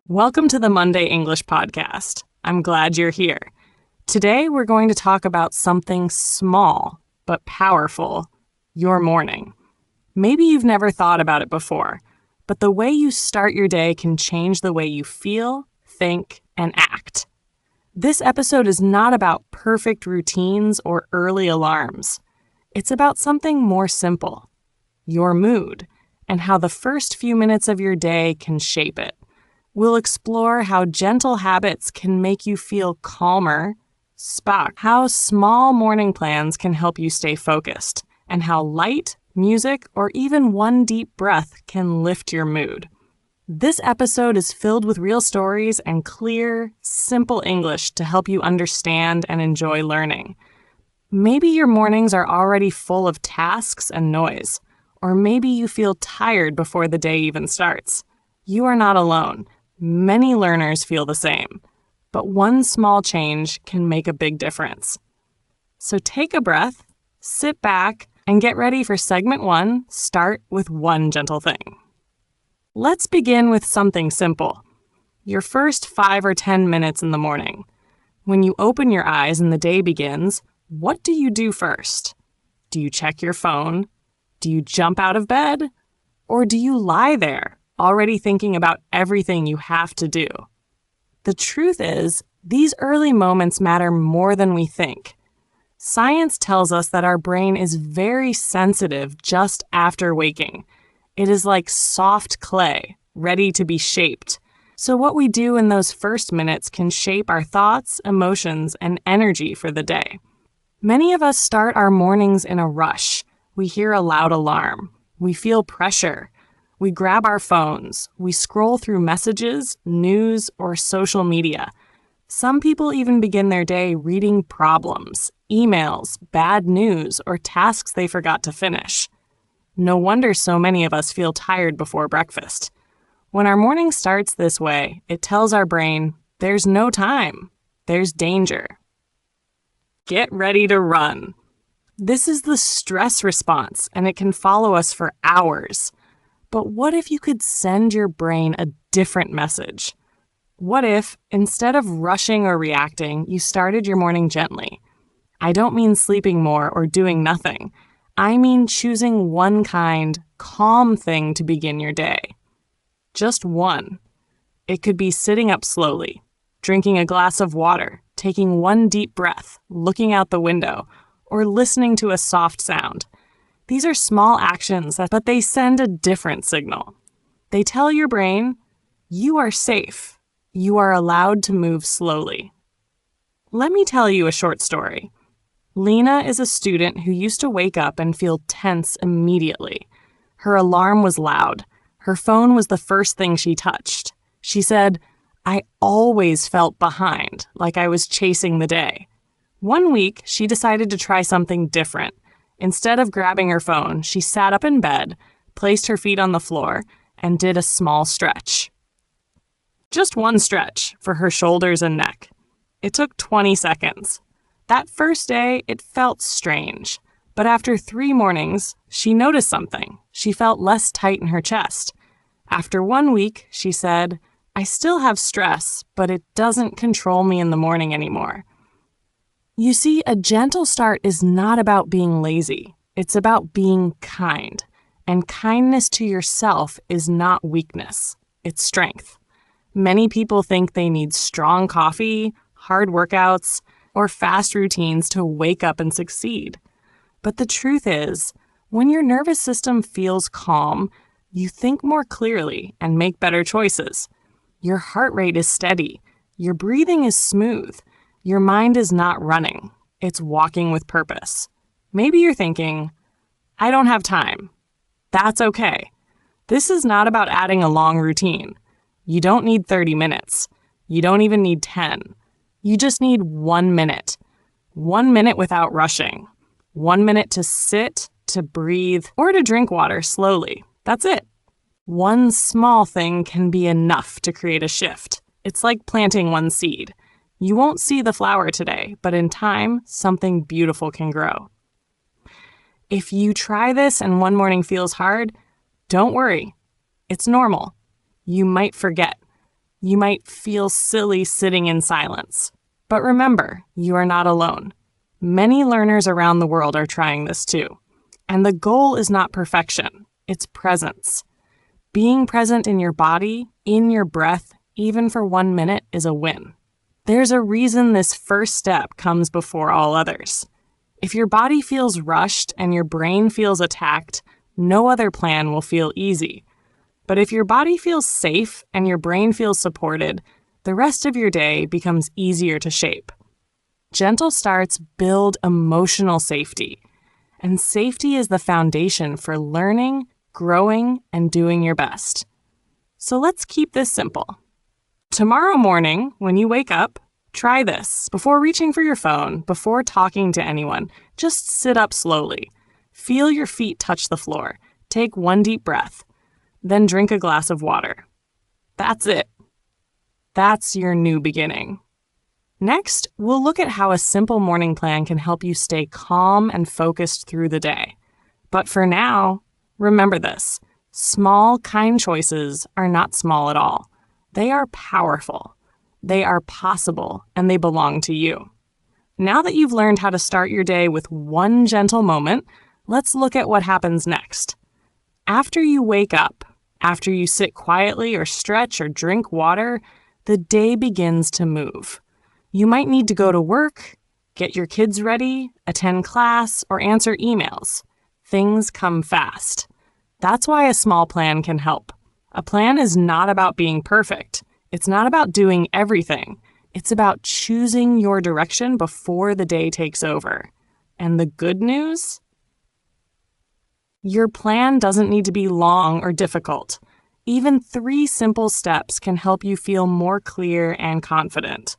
Welcome to the Monday English Podcast. I'm glad you're here. Today we're going to talk about something small but powerful, your morning. Maybe you've never thought about it before, but the way you start your day can change the way you feel, think, and act. This episode is not about perfect routines or early alarms. It's about something more simple, your mood, and how the first few minutes of your day can shape it. We'll explore how gentle habits can make you feel calmer, how small morning plans can help you stay focused, and how light, music, or even one deep breath can lift your mood. This episode is filled with real stories and clear, simple English to help you understand and enjoy learning. Maybe your mornings are already full of tasks and noise, or maybe you feel tired before the day even starts. You are not alone. Many learners feel the same, but one small change can make a big difference. So take a breath, sit back, and get ready for segment 1, Start with One Gentle Thing. Let's begin with something simple. Your first 5 or 10 minutes in the morning. When you open your eyes and the day begins, what do you do first? Do you check your phone? Do you jump out of bed? Or do you lie there, already thinking about everything you have to do? The truth is, these early moments matter more than we think. Science tells us that our brain is very sensitive just after waking. It is like soft clay, ready to be shaped. So what we do in those first minutes can shape our thoughts, emotions, and energy for the day. Many of us start our mornings in a rush. We hear a loud alarm. We feel pressure. We grab our phones, we scroll through messages, news, or social media. Some people even begin their day reading problems, emails, bad news, or tasks they forgot to finish. No wonder so many of us feel tired before breakfast. When our morning starts this way, it tells our brain, there's no time, there's danger. Get ready to run. This is the stress response, and it can follow us for hours. But what if you could send your brain a different message? What if, instead of rushing or reacting, you started your morning gently? I don't mean sleeping more or doing nothing. I mean choosing one kind, calm thing to begin your day. Just one. It could be sitting up slowly, drinking a glass of water, taking one deep breath, looking out the window, or listening to a soft sound. These are small actions, but they send a different signal. They tell your brain, you are safe. You are allowed to move slowly. Let me tell you a short story. Lena is a student who used to wake up and feel tense immediately. Her alarm was loud. Her phone was the first thing she touched. She said, I always felt behind, like I was chasing the day. One week, she decided to try something different. Instead of grabbing her phone, she sat up in bed, placed her feet on the floor, and did a small stretch. Just one stretch for her shoulders and neck. It took 20 seconds. That first day, it felt strange. But after 3 mornings, she noticed something. She felt less tight in her chest. After 1 week, she said, I still have stress, but it doesn't control me in the morning anymore. You see, a gentle start is not about being lazy. It's about being kind. And kindness to yourself is not weakness. It's strength. Many people think they need strong coffee, hard workouts, or fast routines to wake up and succeed. But the truth is, when your nervous system feels calm, you think more clearly and make better choices. Your heart rate is steady. Your breathing is smooth. Your mind is not running. It's walking with purpose. Maybe you're thinking, I don't have time. That's okay. This is not about adding a long routine. You don't need 30 minutes. You don't even need 10. You just need 1 minute. 1 minute without rushing. 1 minute to sit, to breathe, or to drink water slowly. That's it. One small thing can be enough to create a shift. It's like planting one seed. You won't see the flower today, but in time, something beautiful can grow. If you try this and one morning feels hard, don't worry. It's normal. You might forget. You might feel silly sitting in silence. But remember, you are not alone. Many learners around the world are trying this too. And the goal is not perfection, it's presence. Being present in your body, in your breath, even for 1 minute, is a win. There's a reason this first step comes before all others. If your body feels rushed and your brain feels attacked, no other plan will feel easy. But if your body feels safe and your brain feels supported, the rest of your day becomes easier to shape. Gentle starts build emotional safety, and safety is the foundation for learning, growing, and doing your best. So let's keep this simple. Tomorrow morning, when you wake up, try this. Before reaching for your phone, before talking to anyone, just sit up slowly. Feel your feet touch the floor. Take 1 deep breath. Then drink a glass of water. That's it. That's your new beginning. Next, we'll look at how a simple morning plan can help you stay calm and focused through the day. But for now, remember this. Small, kind choices are not small at all. They are powerful. They are possible, and they belong to you. Now that you've learned how to start your day with one gentle moment, let's look at what happens next. After you wake up, after you sit quietly or stretch or drink water, the day begins to move. You might need to go to work, get your kids ready, attend class, or answer emails. Things come fast. That's why a small plan can help. A plan is not about being perfect. It's not about doing everything. It's about choosing your direction before the day takes over. And the good news? Your plan doesn't need to be long or difficult. Even 3 simple steps can help you feel more clear and confident.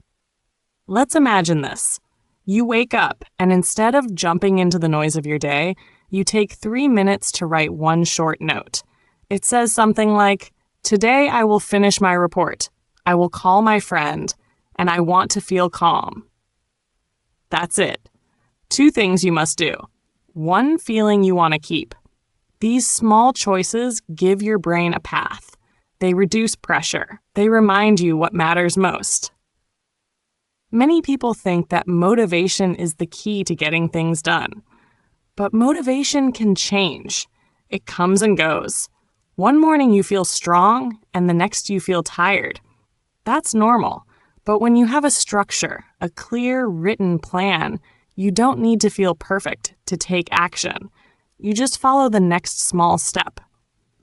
Let's imagine this. You wake up, and instead of jumping into the noise of your day, you take 3 minutes to write one short note. It says something like, "Today I will finish my report. I will call my friend, and I want to feel calm." That's it. 2 things you must do. 1 feeling you want to keep. These small choices give your brain a path. They reduce pressure. They remind you what matters most. Many people think that motivation is the key to getting things done. But motivation can change. It comes and goes. One morning you feel strong, and the next you feel tired. That's normal. But when you have a structure, a clear written plan, you don't need to feel perfect to take action. You just follow the next small step.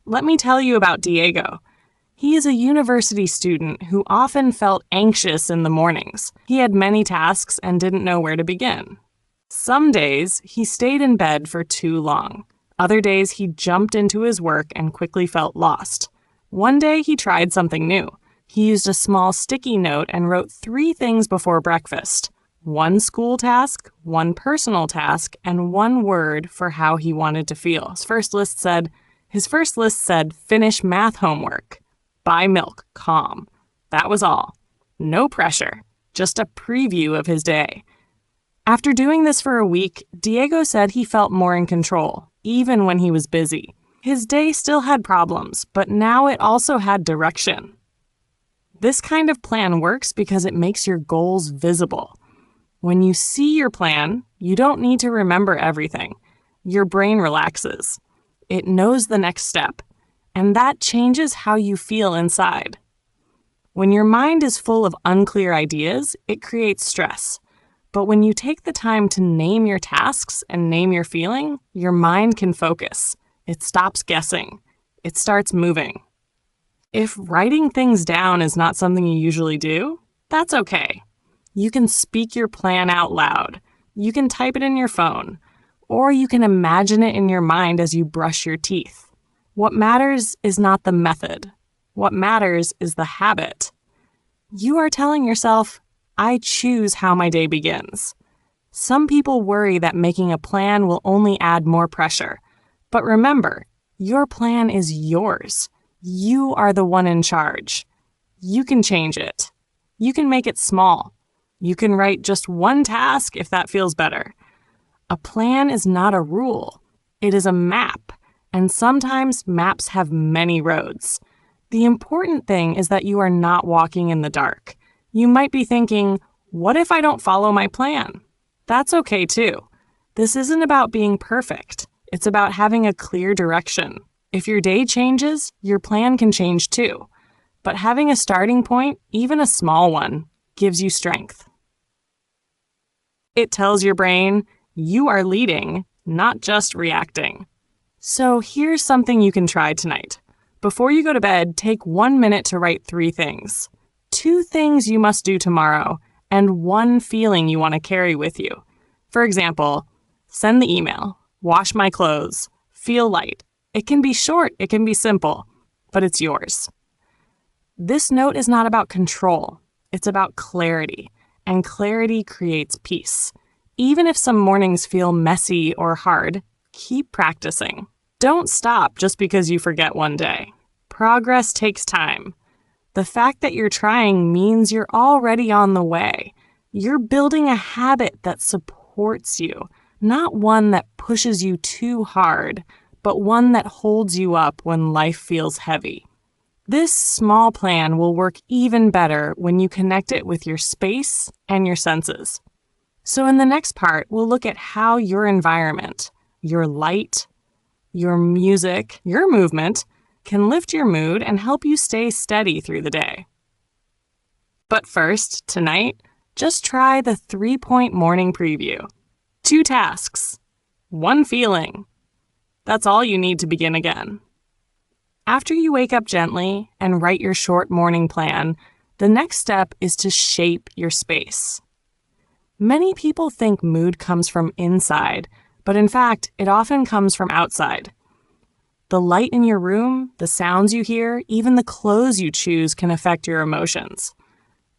Let me tell you about Diego. He is a university student who often felt anxious in the mornings. He had many tasks and didn't know where to begin. Some days, he stayed in bed for too long. Other days, he jumped into his work and quickly felt lost. One day, he tried something new. He used a small sticky note and wrote 3 things before breakfast. 1 school task, 1 personal task, and 1 word for how he wanted to feel. His first list said, "Finish math homework. Buy milk, calm." That was all. No pressure, just a preview of his day. After doing this for a week, Diego said he felt more in control, even when he was busy. His day still had problems, but now it also had direction. This kind of plan works because it makes your goals visible. When you see your plan, you don't need to remember everything. Your brain relaxes. It knows the next step, and that changes how you feel inside. When your mind is full of unclear ideas, it creates stress. But when you take the time to name your tasks and name your feeling, your mind can focus. It stops guessing. It starts moving. If writing things down is not something you usually do, that's okay. You can speak your plan out loud. You can type it in your phone, or you can imagine it in your mind as you brush your teeth. What matters is not the method. What matters is the habit. You are telling yourself, "I choose how my day begins." Some people worry that making a plan will only add more pressure. But remember, your plan is yours. You are the one in charge. You can change it. You can make it small. You can write just 1 task if that feels better. A plan is not a rule. It is a map, and sometimes maps have many roads. The important thing is that you are not walking in the dark. You might be thinking, what if I don't follow my plan? That's okay too. This isn't about being perfect. It's about having a clear direction. If your day changes, your plan can change too. But having a starting point, even a small one, gives you strength. It tells your brain, you are leading, not just reacting. So here's something you can try tonight. Before you go to bed, take 1 minute to write 3 things. 2 things you must do tomorrow, and 1 feeling you want to carry with you. For example, send the email, wash my clothes, feel light. It can be short, it can be simple, but it's yours. This note is not about control, it's about clarity, and clarity creates peace. Even if some mornings feel messy or hard, keep practicing. Don't stop just because you forget one day. Progress takes time. The fact that you're trying means you're already on the way. You're building a habit that supports you, not one that pushes you too hard, but one that holds you up when life feels heavy. This small plan will work even better when you connect it with your space and your senses. So in the next part, we'll look at how your environment, your light, your music, your movement, can lift your mood and help you stay steady through the day. But first, tonight, just try the 3-point morning preview. 2 tasks, 1 feeling. That's all you need to begin again. After you wake up gently and write your short morning plan, the next step is to shape your space. Many people think mood comes from inside, but in fact, it often comes from outside. The light in your room, the sounds you hear, even the clothes you choose can affect your emotions.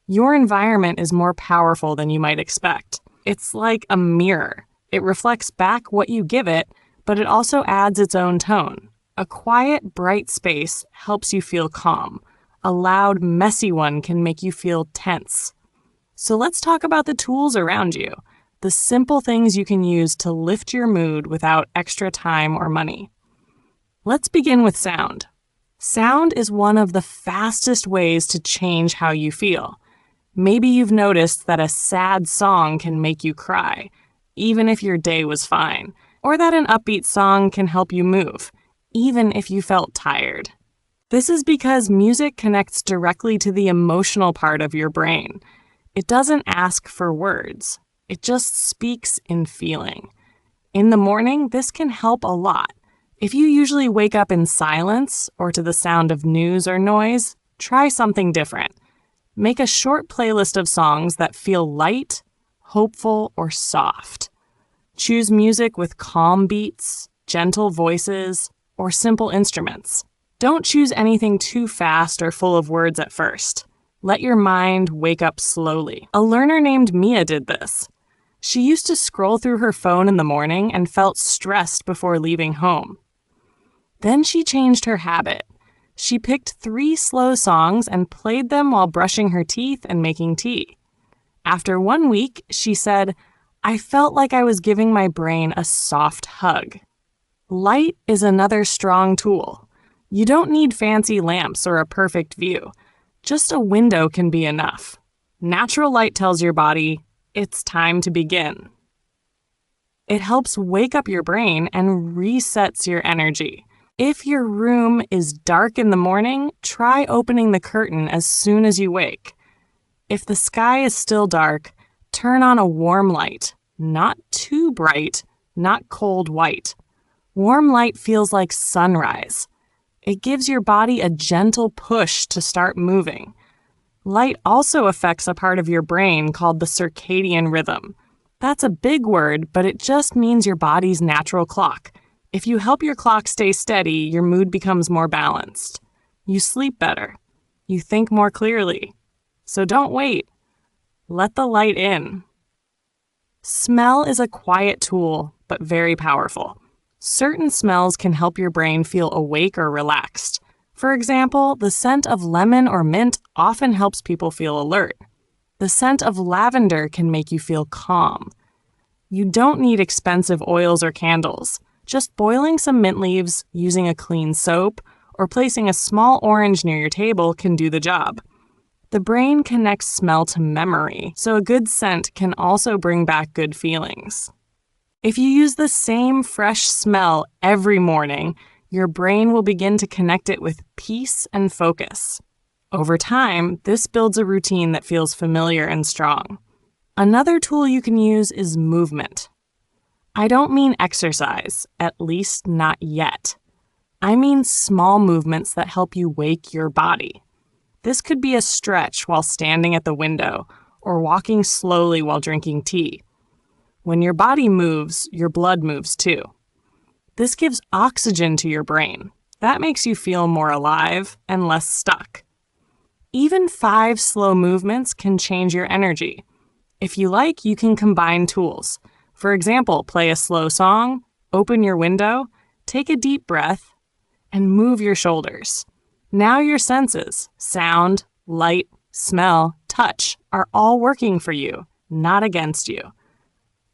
Your environment is more powerful than you might expect. It's like a mirror. It reflects back what you give it, but it also adds its own tone. A quiet, bright space helps you feel calm. A loud, messy one can make you feel tense. So let's talk about the tools around you, the simple things you can use to lift your mood without extra time or money. Let's begin with sound. Sound is one of the fastest ways to change how you feel. Maybe you've noticed that a sad song can make you cry, even if your day was fine, or that an upbeat song can help you move, even if you felt tired. This is because music connects directly to the emotional part of your brain. It doesn't ask for words. It just speaks in feeling. In the morning, this can help a lot. If you usually wake up in silence or to the sound of news or noise, try something different. Make a short playlist of songs that feel light, hopeful, or soft. Choose music with calm beats, gentle voices, or simple instruments. Don't choose anything too fast or full of words at first. Let your mind wake up slowly. A learner named Mia did this. She used to scroll through her phone in the morning and felt stressed before leaving home. Then she changed her habit. She picked 3 slow songs and played them while brushing her teeth and making tea. After 1 week, she said, "I felt like I was giving my brain a soft hug." Light is another strong tool. You don't need fancy lamps or a perfect view. Just a window can be enough. Natural light tells your body, it's time to begin. It helps wake up your brain and resets your energy. If your room is dark in the morning, try opening the curtain as soon as you wake. If the sky is still dark, turn on a warm light, not too bright, not cold white. Warm light feels like sunrise. It gives your body a gentle push to start moving. Light also affects a part of your brain called the circadian rhythm. That's a big word, but it just means your body's natural clock. If you help your clock stay steady, your mood becomes more balanced. You sleep better. You think more clearly. So don't wait. Let the light in. Smell is a quiet tool, but very powerful. Certain smells can help your brain feel awake or relaxed. For example, the scent of lemon or mint often helps people feel alert. The scent of lavender can make you feel calm. You don't need expensive oils or candles. Just boiling some mint leaves, using a clean soap, or placing a small orange near your table can do the job. The brain connects smell to memory, so a good scent can also bring back good feelings. If you use the same fresh smell every morning, your brain will begin to connect it with peace and focus. Over time, this builds a routine that feels familiar and strong. Another tool you can use is movement. I don't mean exercise, at least not yet. I mean small movements that help you wake your body. This could be a stretch while standing at the window or walking slowly while drinking tea. When your body moves, your blood moves too. This gives oxygen to your brain. That makes you feel more alive and less stuck. Even 5 slow movements can change your energy. If you like, you can combine tools. For example, play a slow song, open your window, take a deep breath, and move your shoulders. Now your senses, sound, light, smell, touch, are all working for you, not against you.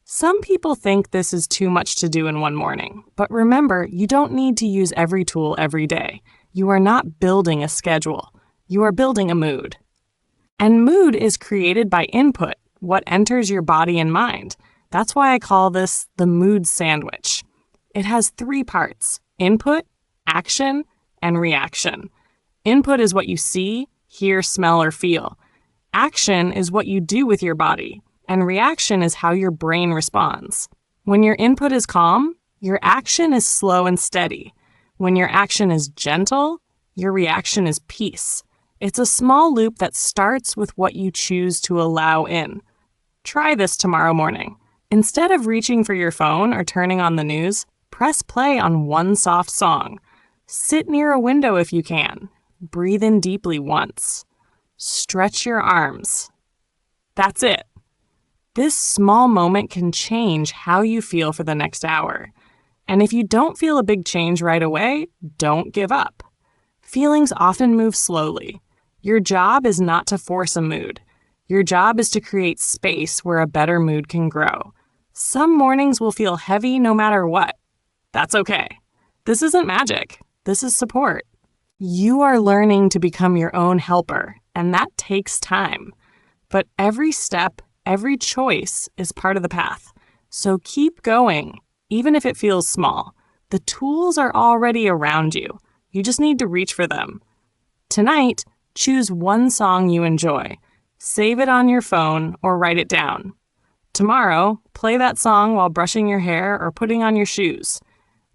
Some people think this is too much to do in one morning, but remember, you don't need to use every tool every day. You are not building a schedule. You are building a mood. And mood is created by input, what enters your body and mind. That's why I call this the mood sandwich. It has 3 parts: input, action, and reaction. Input is what you see, hear, smell, or feel. Action is what you do with your body, and reaction is how your brain responds. When your input is calm, your action is slow and steady. When your action is gentle, your reaction is peace. It's a small loop that starts with what you choose to allow in. Try this tomorrow morning. Instead of reaching for your phone or turning on the news, press play on one soft song. Sit near a window if you can. Breathe in deeply once. Stretch your arms. That's it. This small moment can change how you feel for the next hour. And if you don't feel a big change right away, don't give up. Feelings often move slowly. Your job is not to force a mood. Your job is to create space where a better mood can grow. Some mornings will feel heavy no matter what. That's okay. This isn't magic. This is support. You are learning to become your own helper, and that takes time. But every step, every choice is part of the path. So keep going, even if it feels small. The tools are already around you. You just need to reach for them. Tonight, choose one song you enjoy. Save it on your phone or write it down. Tomorrow, play that song while brushing your hair or putting on your shoes.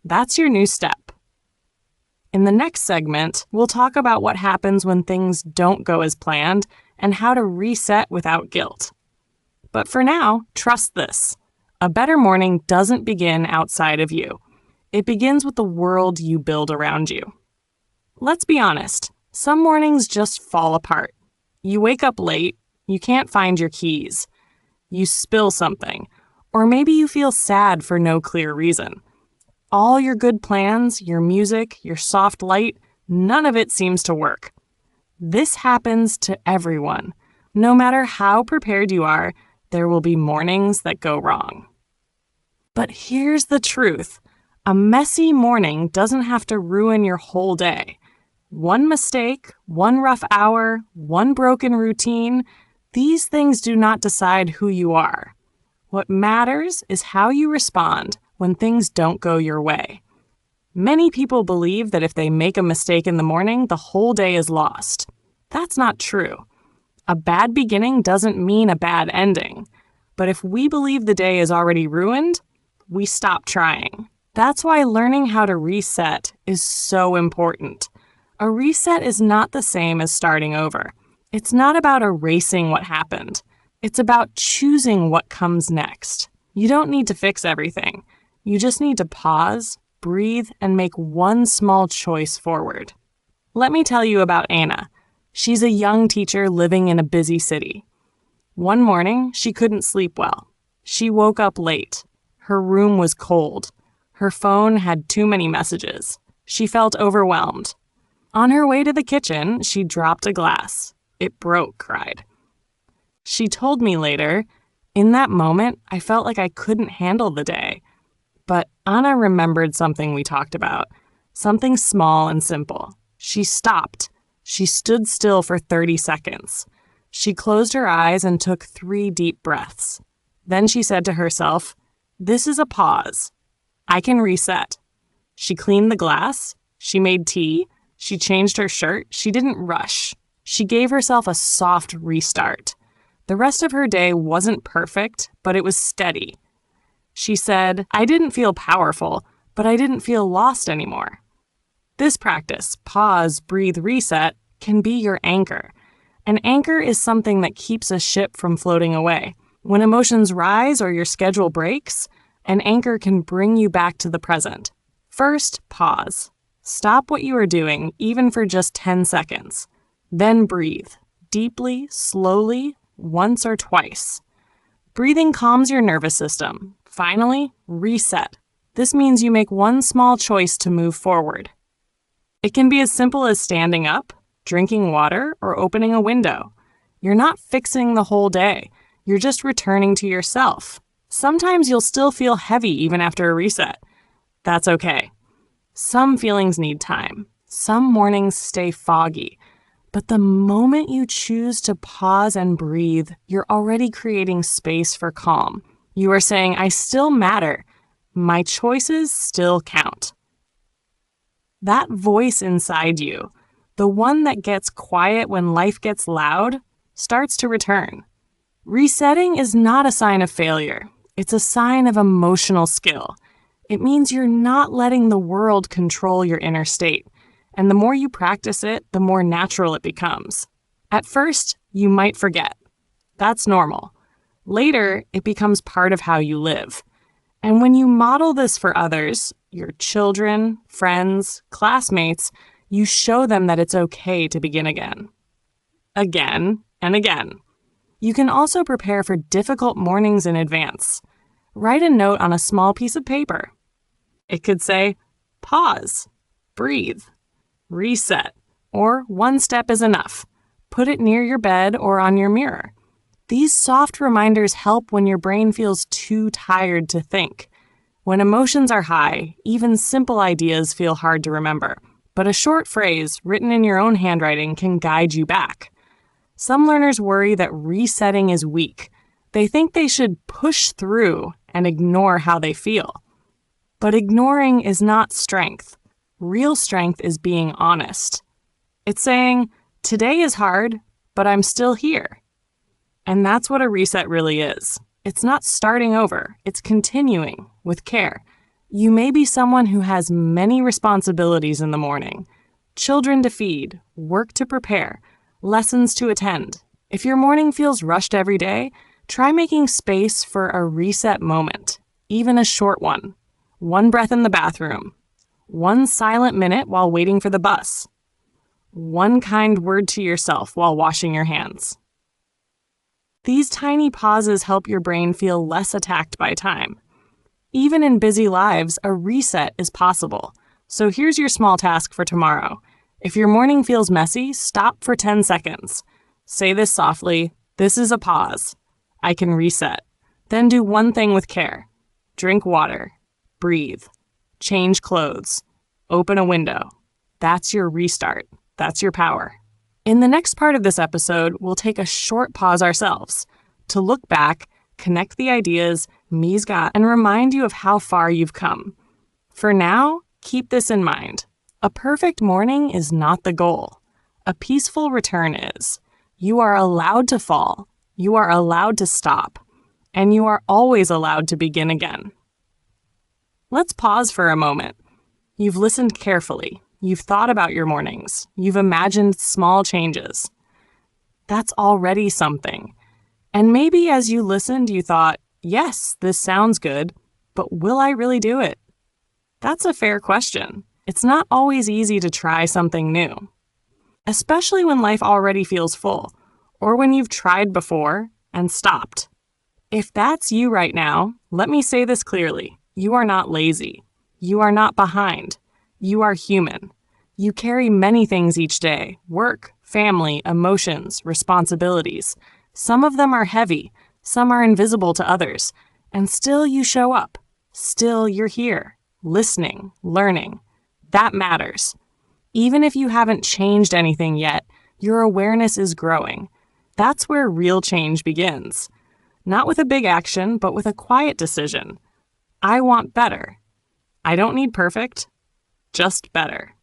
That's your new step. In the next segment, we'll talk about what happens when things don't go as planned and how to reset without guilt. But for now, trust this. A better morning doesn't begin outside of you. It begins with the world you build around you. Let's be honest, some mornings just fall apart. You wake up late, you can't find your keys, you spill something, or maybe you feel sad for no clear reason. All your good plans, your music, your soft light, none of it seems to work. This happens to everyone. No matter how prepared you are, there will be mornings that go wrong. But here's the truth. A messy morning doesn't have to ruin your whole day. One mistake, one rough hour, one broken routine, these things do not decide who you are. What matters is how you respond when things don't go your way. Many people believe that if they make a mistake in the morning, the whole day is lost. That's not true. A bad beginning doesn't mean a bad ending. But if we believe the day is already ruined, we stop trying. That's why learning how to reset is so important. A reset is not the same as starting over. It's not about erasing what happened. It's about choosing what comes next. You don't need to fix everything. You just need to pause, breathe, and make one small choice forward. Let me tell you about Anna. She's a young teacher living in a busy city. One morning, she couldn't sleep well. She woke up late. Her room was cold. Her phone had too many messages. She felt overwhelmed. On her way to the kitchen, she dropped a glass. It broke, cried. She told me later, "In that moment, I felt like I couldn't handle the day." But Anna remembered something we talked about, something small and simple. She stopped. She stood still for 30 seconds. She closed her eyes and took 3 deep breaths. Then she said to herself, "This is a pause. I can reset." She cleaned the glass. She made tea. She changed her shirt. She didn't rush. She gave herself a soft restart. The rest of her day wasn't perfect, but it was steady. She said, "I didn't feel powerful, but I didn't feel lost anymore." This practice, pause, breathe, reset, can be your anchor. An anchor is something that keeps a ship from floating away. When emotions rise or your schedule breaks, an anchor can bring you back to the present. First, pause. Stop what you are doing, even for just 10 seconds. Then breathe, deeply, slowly, once or twice. Breathing calms your nervous system. Finally, reset. This means you make one small choice to move forward. It can be as simple as standing up, drinking water, or opening a window. You're not fixing the whole day. You're just returning to yourself. Sometimes you'll still feel heavy even after a reset. That's okay. Some feelings need time. Some mornings stay foggy. But the moment you choose to pause and breathe, you're already creating space for calm. You are saying, "I still matter. My choices still count." That voice inside you, the one that gets quiet when life gets loud, starts to return. Resetting is not a sign of failure. It's a sign of emotional skill. It means you're not letting the world control your inner state. And the more you practice it, the more natural it becomes. At first, you might forget. That's normal. Later, it becomes part of how you live. And when you model this for others, your children, friends, classmates, you show them that it's okay to begin again. Again and again. You can also prepare for difficult mornings in advance. Write a note on a small piece of paper. It could say, "Pause, breathe, reset," or "One step is enough." Put it near your bed or on your mirror. These soft reminders help when your brain feels too tired to think. When emotions are high, even simple ideas feel hard to remember, but a short phrase written in your own handwriting can guide you back. Some learners worry that resetting is weak. They think they should push through and ignore how they feel. But ignoring is not strength. Real strength is being honest. It's saying, "Today is hard, but I'm still here." And that's what a reset really is. It's not starting over, it's continuing with care. You may be someone who has many responsibilities in the morning. Children to feed, work to prepare, lessons to attend. If your morning feels rushed every day, try making space for a reset moment, even a short one. One breath in the bathroom. One silent minute while waiting for the bus. One kind word to yourself while washing your hands. These tiny pauses help your brain feel less attacked by time. Even in busy lives, a reset is possible. So here's your small task for tomorrow. If your morning feels messy, stop for 10 seconds. Say this softly, "This is a pause. I can reset." Then do one thing with care. Drink water. Breathe. Change clothes. Open a window. That's your restart. That's your power. In the next part of this episode, we'll take a short pause ourselves to look back, connect the ideas Mi's got, and remind you of how far you've come. For now, keep this in mind. A perfect morning is not the goal. A peaceful return is. You are allowed to fall. You are allowed to stop. And you are always allowed to begin again. Let's pause for a moment. You've listened carefully. You've thought about your mornings. You've imagined small changes. That's already something. And maybe as you listened, you thought, "Yes, this sounds good, but will I really do it?" That's a fair question. It's not always easy to try something new, especially when life already feels full, or when you've tried before and stopped. If that's you right now, let me say this clearly. You are not lazy. You are not behind. You are human. You carry many things each day: work, family, emotions, responsibilities. Some of them are heavy, some are invisible to others, and still you show up. Still you're here, listening, learning. That matters. Even if you haven't changed anything yet, your awareness is growing. That's where real change begins. Not with a big action, but with a quiet decision. I want better. I don't need perfect, just better.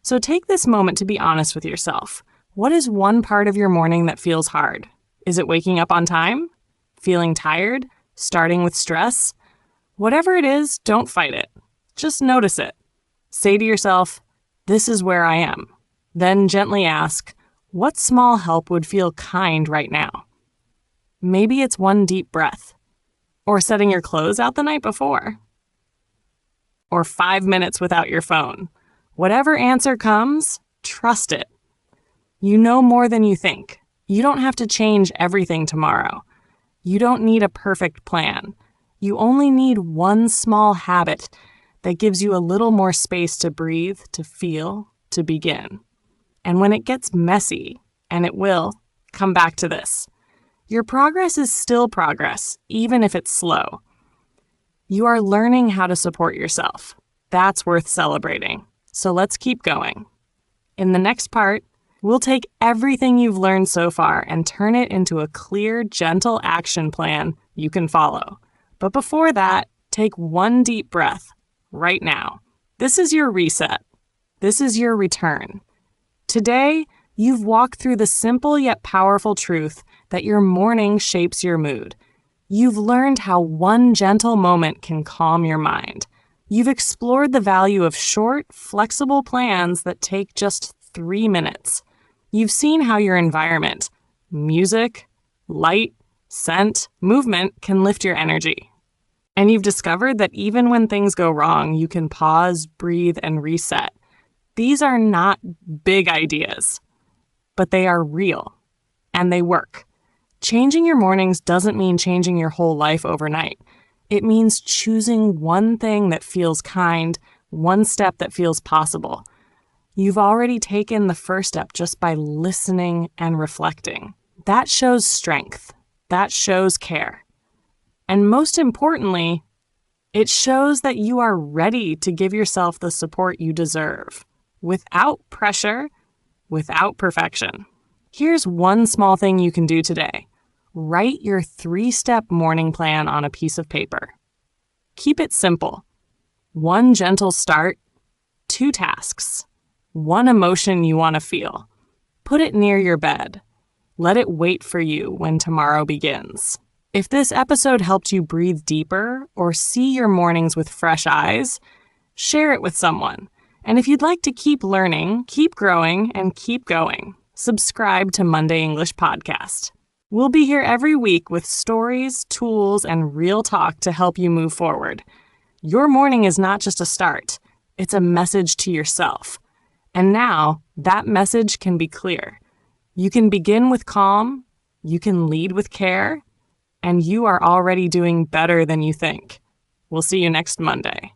So take this moment to be honest with yourself. What is one part of your morning that feels hard? Is it waking up on time? Feeling tired? Starting with stress? Whatever it is, don't fight it. Just notice it. Say to yourself, this is where I am. Then gently ask, what small help would feel kind right now? Maybe it's one deep breath, or setting your clothes out the night before, or 5 minutes without your phone. Whatever answer comes, trust it. You know more than you think. You don't have to change everything tomorrow. You don't need a perfect plan. You only need one small habit that gives you a little more space to breathe, to feel, to begin. And when it gets messy, and it will, come back to this. Your progress is still progress, even if it's slow. You are learning how to support yourself. That's worth celebrating. So let's keep going. In the next part, we'll take everything you've learned so far and turn it into a clear, gentle action plan you can follow. But before that, take one deep breath right now. This is your reset. This is your return. Today, you've walked through the simple yet powerful truth that your morning shapes your mood. You've learned how one gentle moment can calm your mind. You've explored the value of short, flexible plans that take just 3 minutes. You've seen how your environment, music, light, scent, movement can lift your energy. And you've discovered that even when things go wrong, you can pause, breathe, and reset. These are not big ideas, but they are real, and they work. Changing your mornings doesn't mean changing your whole life overnight. It means choosing one thing that feels kind, one step that feels possible. You've already taken the first step just by listening and reflecting. That shows strength. That shows care. And most importantly, it shows that you are ready to give yourself the support you deserve, without pressure, without perfection. Here's one small thing you can do today. Write your 3-step morning plan on a piece of paper. Keep it simple. 1 gentle start, 2 tasks, 1 emotion you want to feel. Put it near your bed. Let it wait for you when tomorrow begins. If this episode helped you breathe deeper or see your mornings with fresh eyes, share it with someone. And if you'd like to keep learning, keep growing, and keep going, subscribe to Monday English Podcast. We'll be here every week with stories, tools, and real talk to help you move forward. Your morning is not just a start, it's a message to yourself. And now, that message can be clear. You can begin with calm, you can lead with care, and you are already doing better than you think. We'll see you next Monday.